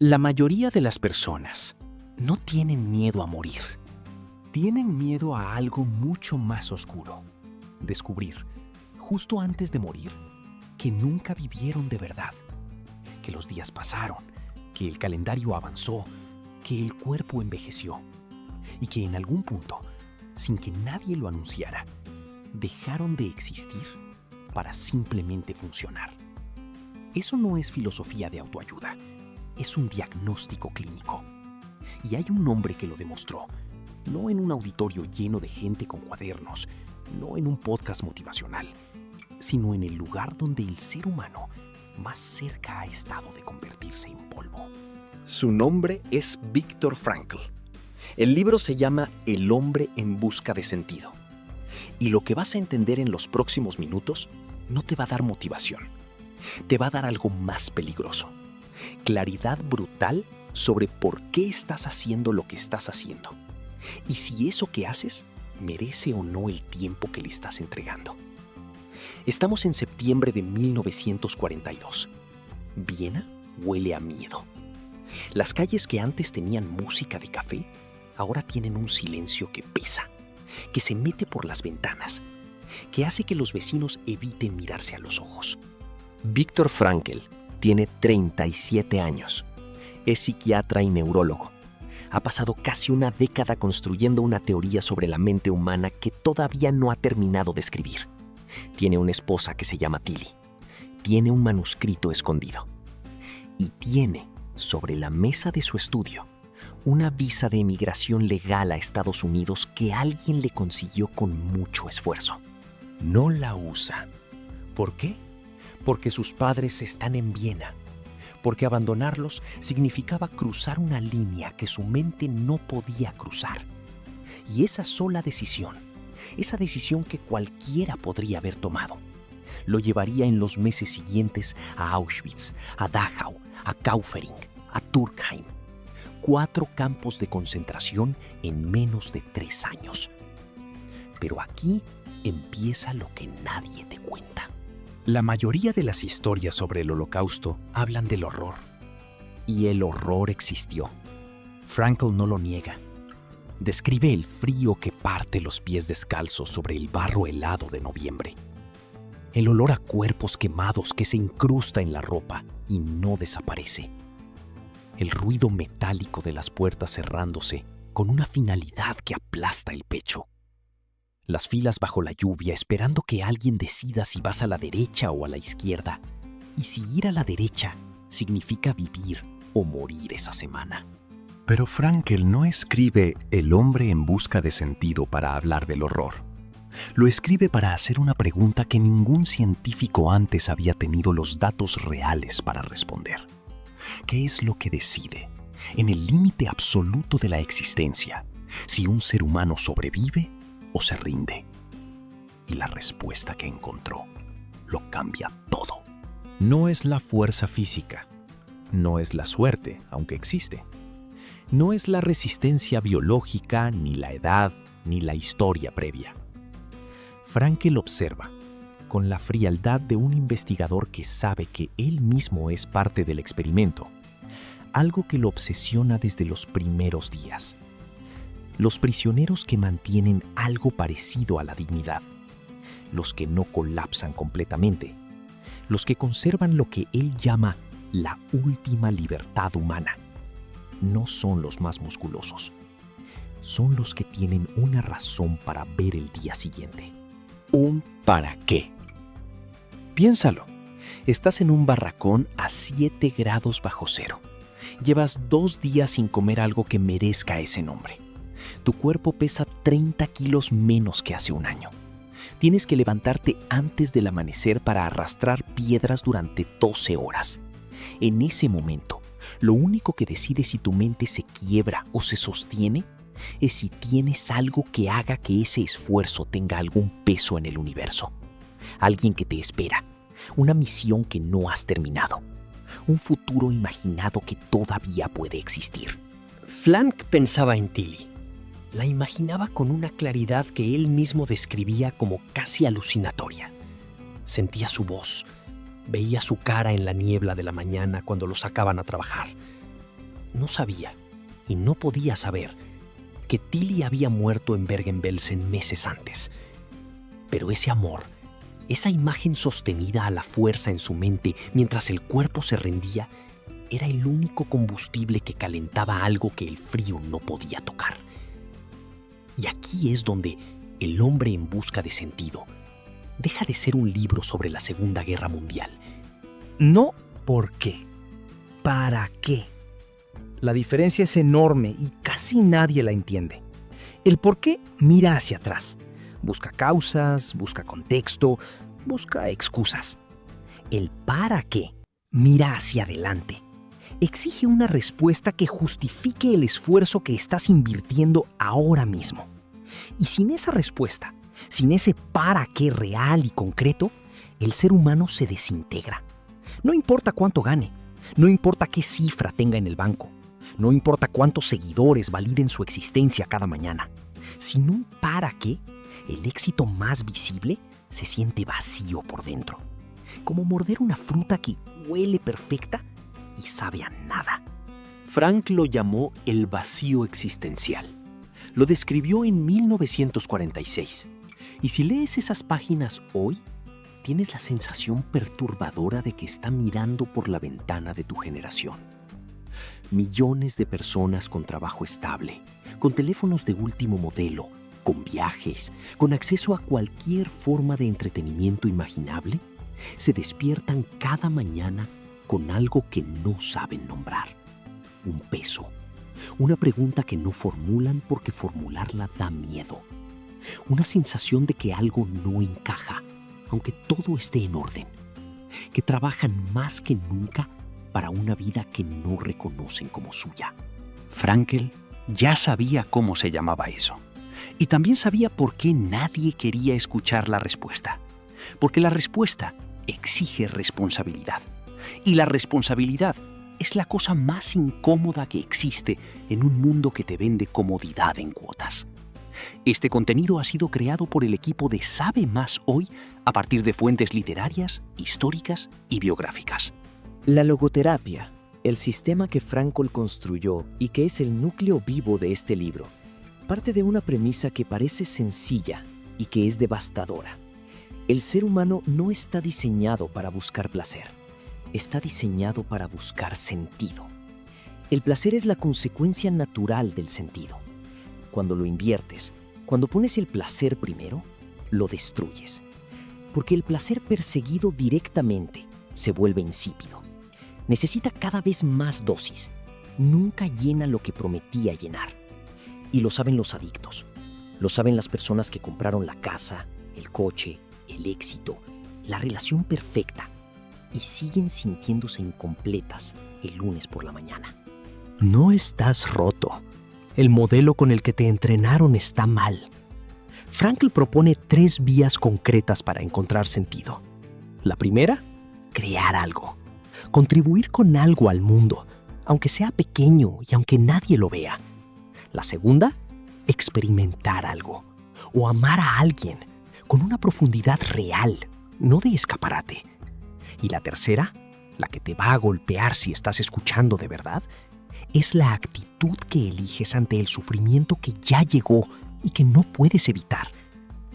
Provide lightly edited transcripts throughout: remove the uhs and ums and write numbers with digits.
La mayoría de las personas no tienen miedo a morir. Tienen miedo a algo mucho más oscuro. Descubrir, justo antes de morir, que nunca vivieron de verdad. Que los días pasaron, que el calendario avanzó, que el cuerpo envejeció. Y que en algún punto, sin que nadie lo anunciara, dejaron de existir para simplemente funcionar. Eso no es filosofía de autoayuda. Es un diagnóstico clínico. Y hay un hombre que lo demostró, no en un auditorio lleno de gente con cuadernos, no en un podcast motivacional, sino en el lugar donde el ser humano más cerca ha estado de convertirse en polvo. Su nombre es Viktor Frankl. El libro se llama El hombre en busca de sentido. Y lo que vas a entender en los próximos minutos no te va a dar motivación. Te va a dar algo más peligroso. Claridad brutal sobre por qué estás haciendo lo que estás haciendo. Y si eso que haces merece o no el tiempo que le estás entregando. Estamos en septiembre de 1942. Viena huele a miedo. Las calles que antes tenían música de café, ahora tienen un silencio que pesa, que se mete por las ventanas, que hace que los vecinos eviten mirarse a los ojos. Viktor Frankl tiene 37 años. Es psiquiatra y neurólogo. Ha pasado casi una década construyendo una teoría sobre la mente humana que todavía no ha terminado de escribir. Tiene una esposa que se llama Tilly. Tiene un manuscrito escondido. Y tiene, sobre la mesa de su estudio, una visa de emigración legal a Estados Unidos que alguien le consiguió con mucho esfuerzo. No la usa. ¿Por qué? Porque sus padres están en Viena. Porque abandonarlos significaba cruzar una línea que su mente no podía cruzar. Y esa sola decisión, esa decisión que cualquiera podría haber tomado, lo llevaría en los meses siguientes a Auschwitz, a Dachau, a Kaufering, a Turkheim. 4 campos de concentración en menos de 3 años. Pero aquí empieza lo que nadie te cuenta. La mayoría de las historias sobre el Holocausto hablan del horror. Y el horror existió. Frankl no lo niega. Describe el frío que parte los pies descalzos sobre el barro helado de noviembre. El olor a cuerpos quemados que se incrusta en la ropa y no desaparece. El ruido metálico de las puertas cerrándose con una finalidad que aplasta el pecho. Las filas bajo la lluvia esperando que alguien decida si vas a la derecha o a la izquierda. Y si ir a la derecha significa vivir o morir esa semana. Pero Frankl no escribe El hombre en busca de sentido para hablar del horror. Lo escribe para hacer una pregunta que ningún científico antes había tenido los datos reales para responder. ¿Qué es lo que decide, en el límite absoluto de la existencia, si un ser humano sobrevive o se rinde? Y la respuesta que encontró lo cambia todo. No es la fuerza física, no es la suerte, aunque existe. No es la resistencia biológica, ni la edad, ni la historia previa. Frankl observa, con la frialdad de un investigador que sabe que él mismo es parte del experimento, algo que lo obsesiona desde los primeros días. Los prisioneros que mantienen algo parecido a la dignidad, los que no colapsan completamente, los que conservan lo que él llama la última libertad humana, no son los más musculosos, son los que tienen una razón para ver el día siguiente. Un para qué. Piénsalo, estás en un barracón a 7 grados bajo cero. Llevas 2 días sin comer algo que merezca ese nombre. Tu cuerpo pesa 30 kilos menos que hace un año. Tienes que levantarte antes del amanecer para arrastrar piedras durante 12 horas. En ese momento, lo único que decide si tu mente se quiebra o se sostiene es si tienes algo que haga que ese esfuerzo tenga algún peso en el universo. Alguien que te espera, una misión que no has terminado, un futuro imaginado que todavía puede existir. Frank pensaba en Tilly. La imaginaba con una claridad que él mismo describía como casi alucinatoria. Sentía su voz, veía su cara en la niebla de la mañana cuando lo sacaban a trabajar. no sabía y no podía saber que Tilly había muerto en Bergen-Belsen meses antes. Pero ese amor, esa imagen sostenida a la fuerza en su mente mientras el cuerpo se rendía, era el único combustible que calentaba algo que el frío no podía tocar. Y aquí es donde El hombre en busca de sentido deja de ser un libro sobre la Segunda Guerra Mundial. No por qué, para qué. La diferencia es enorme y casi nadie la entiende. El por qué mira hacia atrás. Busca causas, busca contexto, busca excusas. El para qué mira hacia adelante. Exige una respuesta que justifique el esfuerzo que estás invirtiendo ahora mismo. Y sin esa respuesta, sin ese para qué real y concreto, el ser humano se desintegra. No importa cuánto gane, no importa qué cifra tenga en el banco, no importa cuántos seguidores validen su existencia cada mañana. Sin un para qué, el éxito más visible se siente vacío por dentro. Como morder una fruta que huele perfecta y sabe a nada. Frank lo llamó el vacío existencial. Lo describió en 1946. Y si lees esas páginas hoy, tienes la sensación perturbadora de que está mirando por la ventana de tu generación. Millones de personas con trabajo estable, con teléfonos de último modelo, con viajes, con acceso a cualquier forma de entretenimiento imaginable, se despiertan cada mañana con algo que no saben nombrar. Un peso. Una pregunta que no formulan porque formularla da miedo. Una sensación de que algo no encaja, aunque todo esté en orden. Que trabajan más que nunca para una vida que no reconocen como suya. Frankl ya sabía cómo se llamaba eso. Y también sabía por qué nadie quería escuchar la respuesta. Porque la respuesta exige responsabilidad. Y la responsabilidad es la cosa más incómoda que existe en un mundo que te vende comodidad en cuotas. Este contenido ha sido creado por el equipo de Sabe Más Hoy a partir de fuentes literarias, históricas y biográficas. La logoterapia, el sistema que Frankl construyó y que es el núcleo vivo de este libro, parte de una premisa que parece sencilla y que es devastadora. El ser humano no está diseñado para buscar placer. Está diseñado para buscar sentido. El placer es la consecuencia natural del sentido. Cuando lo inviertes, cuando pones el placer primero, lo destruyes. Porque el placer perseguido directamente se vuelve insípido. Necesita cada vez más dosis. Nunca llena lo que prometía llenar. Y lo saben los adictos. Lo saben las personas que compraron la casa, el coche, el éxito, la relación perfecta. Y siguen sintiéndose incompletas el lunes por la mañana. No estás roto. El modelo con el que te entrenaron está mal. Frankl propone 3 vías concretas para encontrar sentido. La primera, crear algo. Contribuir con algo al mundo, aunque sea pequeño y aunque nadie lo vea. La segunda, experimentar algo. O amar a alguien con una profundidad real, no de escaparate. Y la tercera, la que te va a golpear si estás escuchando de verdad, es la actitud que eliges ante el sufrimiento que ya llegó y que no puedes evitar.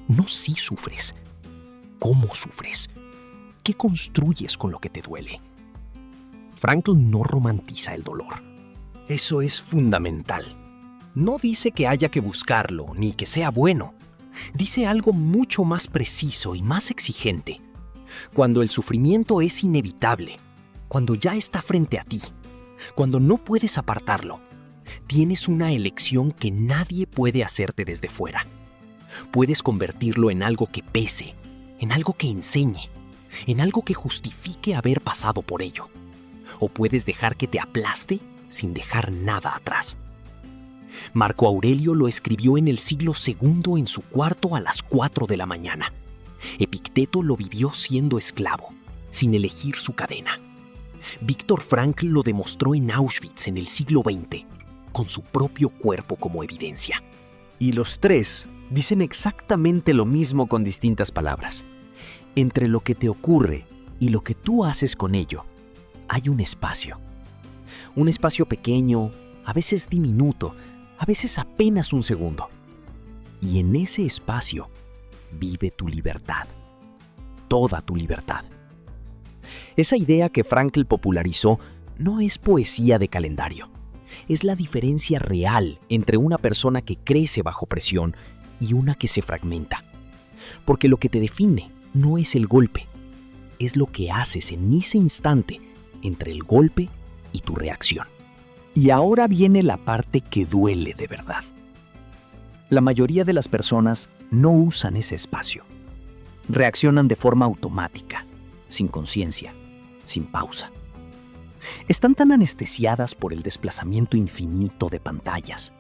No si sufres. ¿Cómo sufres? ¿Qué construyes con lo que te duele? Frankl no romantiza el dolor. Eso es fundamental. No dice que haya que buscarlo ni que sea bueno. Dice algo mucho más preciso y más exigente. Cuando el sufrimiento es inevitable, cuando ya está frente a ti, cuando no puedes apartarlo, tienes una elección que nadie puede hacerte desde fuera. Puedes convertirlo en algo que pese, en algo que enseñe, en algo que justifique haber pasado por ello. O puedes dejar que te aplaste sin dejar nada atrás. Marco Aurelio lo escribió en el siglo II en su cuarto a las 4 de la mañana. Epicteto lo vivió siendo esclavo, sin elegir su cadena. Viktor Frankl lo demostró en Auschwitz en el siglo XX, con su propio cuerpo como evidencia. Y los 3 dicen exactamente lo mismo con distintas palabras. Entre lo que te ocurre y lo que tú haces con ello, hay un espacio. Un espacio pequeño, a veces diminuto, a veces apenas un segundo. Y en ese espacio vive tu libertad, toda tu libertad. Esa idea que Frankl popularizó no es poesía de calendario. Es la diferencia real entre una persona que crece bajo presión y una que se fragmenta. Porque lo que te define no es el golpe, es lo que haces en ese instante entre el golpe y tu reacción. Y ahora viene la parte que duele de verdad. La mayoría de las personas no usan ese espacio. Reaccionan de forma automática, sin conciencia, sin pausa. Están tan anestesiadas por el desplazamiento infinito de pantallas,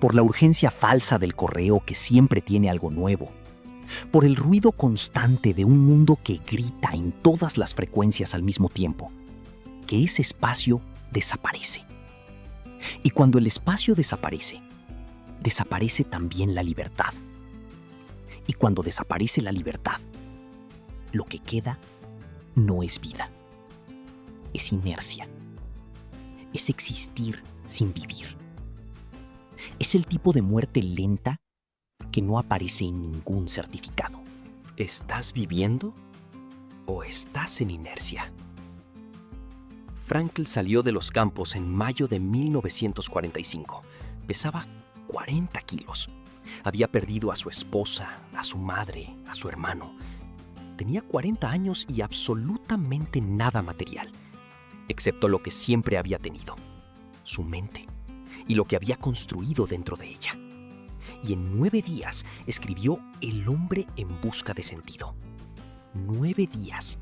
por la urgencia falsa del correo que siempre tiene algo nuevo, por el ruido constante de un mundo que grita en todas las frecuencias al mismo tiempo, que ese espacio desaparece. Y cuando el espacio desaparece, desaparece también la libertad. Y cuando desaparece la libertad, lo que queda no es vida, es inercia, es existir sin vivir. Es el tipo de muerte lenta que no aparece en ningún certificado. ¿Estás viviendo o estás en inercia? Frankl salió de los campos en mayo de 1945. Pesaba 40 kilos. Había perdido a su esposa, a su madre, a su hermano. Tenía 40 años y absolutamente nada material, excepto lo que siempre había tenido, su mente, y lo que había construido dentro de ella. Y en 9 días escribió El hombre en busca de sentido. 9 días.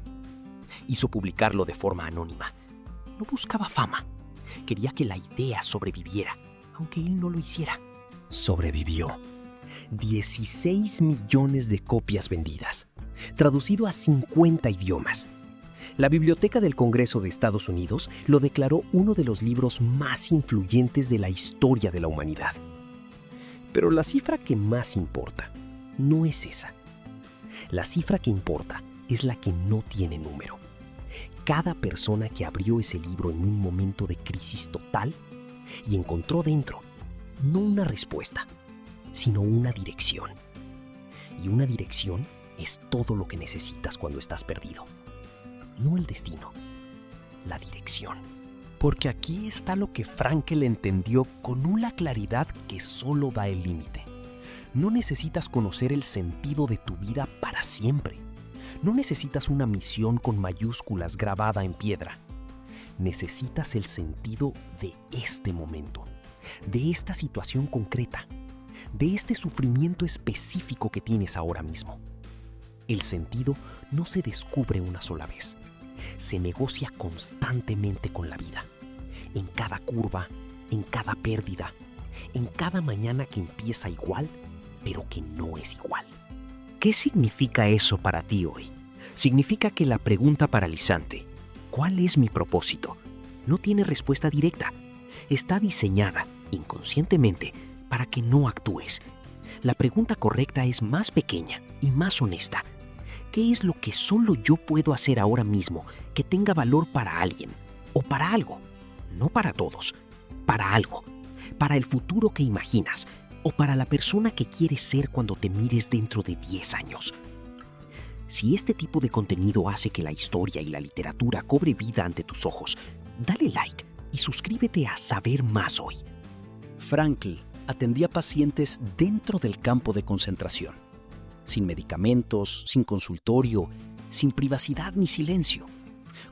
Hizo publicarlo de forma anónima. No buscaba fama. Quería que la idea sobreviviera, aunque él no lo hiciera. Sobrevivió. 16 millones de copias vendidas, traducido a 50 idiomas. La Biblioteca del Congreso de Estados Unidos lo declaró uno de los libros más influyentes de la historia de la humanidad. Pero la cifra que más importa no es esa. La cifra que importa es la que no tiene número. Cada persona que abrió ese libro en un momento de crisis total y encontró dentro no una respuesta, sino una dirección. Y una dirección es todo lo que necesitas cuando estás perdido. No el destino, la dirección. Porque aquí está lo que Frankl entendió con una claridad que solo da el límite. No necesitas conocer el sentido de tu vida para siempre. No necesitas una misión con mayúsculas grabada en piedra. Necesitas el sentido de este momento, de esta situación concreta, de este sufrimiento específico que tienes ahora mismo. El sentido no se descubre una sola vez. Se negocia constantemente con la vida. En cada curva, en cada pérdida, en cada mañana que empieza igual, pero que no es igual. ¿Qué significa eso para ti hoy? Significa que la pregunta paralizante, ¿cuál es mi propósito?, no tiene respuesta directa. Está diseñada, inconscientemente, para que no actúes. La pregunta correcta es más pequeña y más honesta. ¿Qué es lo que solo yo puedo hacer ahora mismo que tenga valor para alguien o para algo? No para todos, para algo, para el futuro que imaginas o para la persona que quieres ser cuando te mires dentro de 10 años. Si este tipo de contenido hace que la historia y la literatura cobre vida ante tus ojos, dale like y suscríbete a Saber Más Hoy. Frankl atendía pacientes dentro del campo de concentración, sin medicamentos, sin consultorio, sin privacidad ni silencio,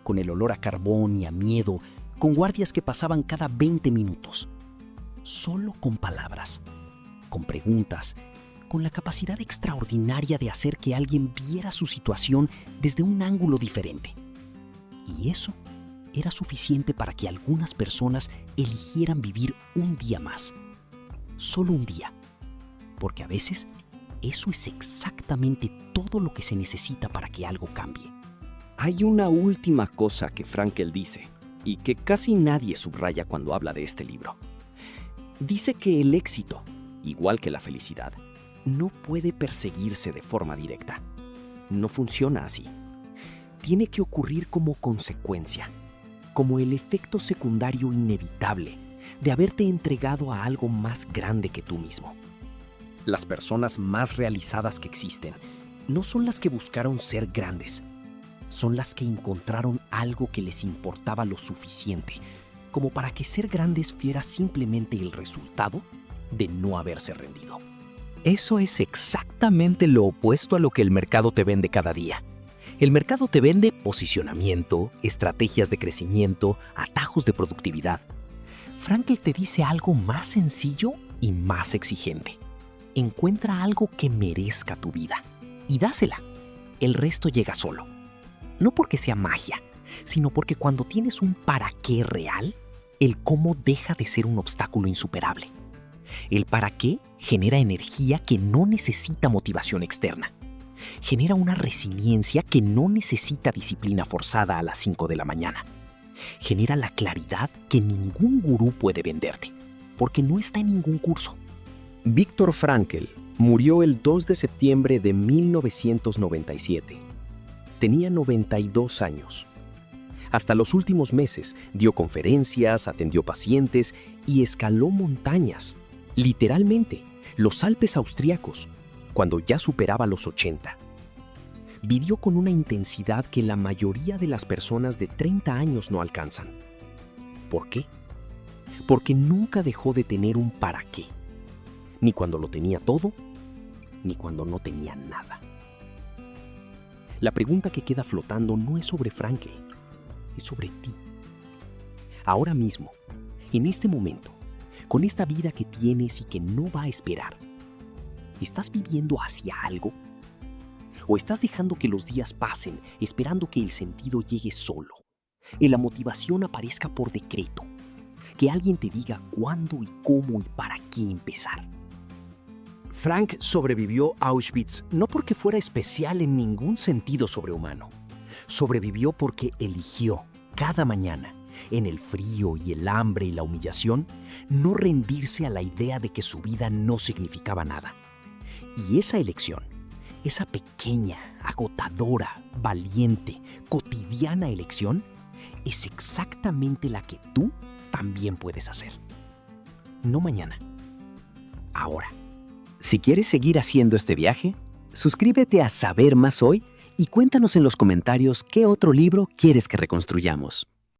con el olor a carbón y a miedo, con guardias que pasaban cada 20 minutos, solo con palabras, con preguntas, con la capacidad extraordinaria de hacer que alguien viera su situación desde un ángulo diferente. Y eso era suficiente para que algunas personas eligieran vivir un día más, solo un día, porque a veces eso es exactamente todo lo que se necesita para que algo cambie. Hay una última cosa que Frankl dice y que casi nadie subraya cuando habla de este libro. Dice que el éxito, igual que la felicidad, no puede perseguirse de forma directa. No funciona así. Tiene que ocurrir como consecuencia. como el efecto secundario inevitable de haberte entregado a algo más grande que tú mismo. Las personas más realizadas que existen no son las que buscaron ser grandes, son las que encontraron algo que les importaba lo suficiente como para que ser grandes fuera simplemente el resultado de no haberse rendido. Eso es exactamente lo opuesto a lo que el mercado te vende cada día. El mercado te vende posicionamiento, estrategias de crecimiento, atajos de productividad. Frankl te dice algo más sencillo y más exigente. Encuentra algo que merezca tu vida y dásela. El resto llega solo. No porque sea magia, sino porque cuando tienes un para qué real, el cómo deja de ser un obstáculo insuperable. El para qué genera energía que no necesita motivación externa. Genera una resiliencia que no necesita disciplina forzada a las 5 de la mañana. Genera la claridad que ningún gurú puede venderte, porque no está en ningún curso. Viktor Frankl murió el 2 de septiembre de 1997. Tenía 92 años. Hasta los últimos meses dio conferencias, atendió pacientes y escaló montañas, literalmente, los Alpes austríacos, cuando ya superaba los 80. Vivió con una intensidad que la mayoría de las personas de 30 años no alcanzan. ¿Por qué? Porque nunca dejó de tener un para qué, ni cuando lo tenía todo, ni cuando no tenía nada. La pregunta que queda flotando no es sobre Frankl, es sobre ti. Ahora mismo, en este momento, con esta vida que tienes y que no va a esperar, ¿estás viviendo hacia algo? ¿O estás dejando que los días pasen esperando que el sentido llegue solo? Y la motivación aparezca por decreto. Que alguien te diga cuándo y cómo y para qué empezar. Frank sobrevivió a Auschwitz no porque fuera especial en ningún sentido sobrehumano. Sobrevivió porque eligió cada mañana, en el frío y el hambre y la humillación, no rendirse a la idea de que su vida no significaba nada. Y esa elección, esa pequeña, agotadora, valiente, cotidiana elección, es exactamente la que tú también puedes hacer. No mañana, ahora. Si quieres seguir haciendo este viaje, suscríbete a Saber Más Hoy y cuéntanos en los comentarios qué otro libro quieres que reconstruyamos.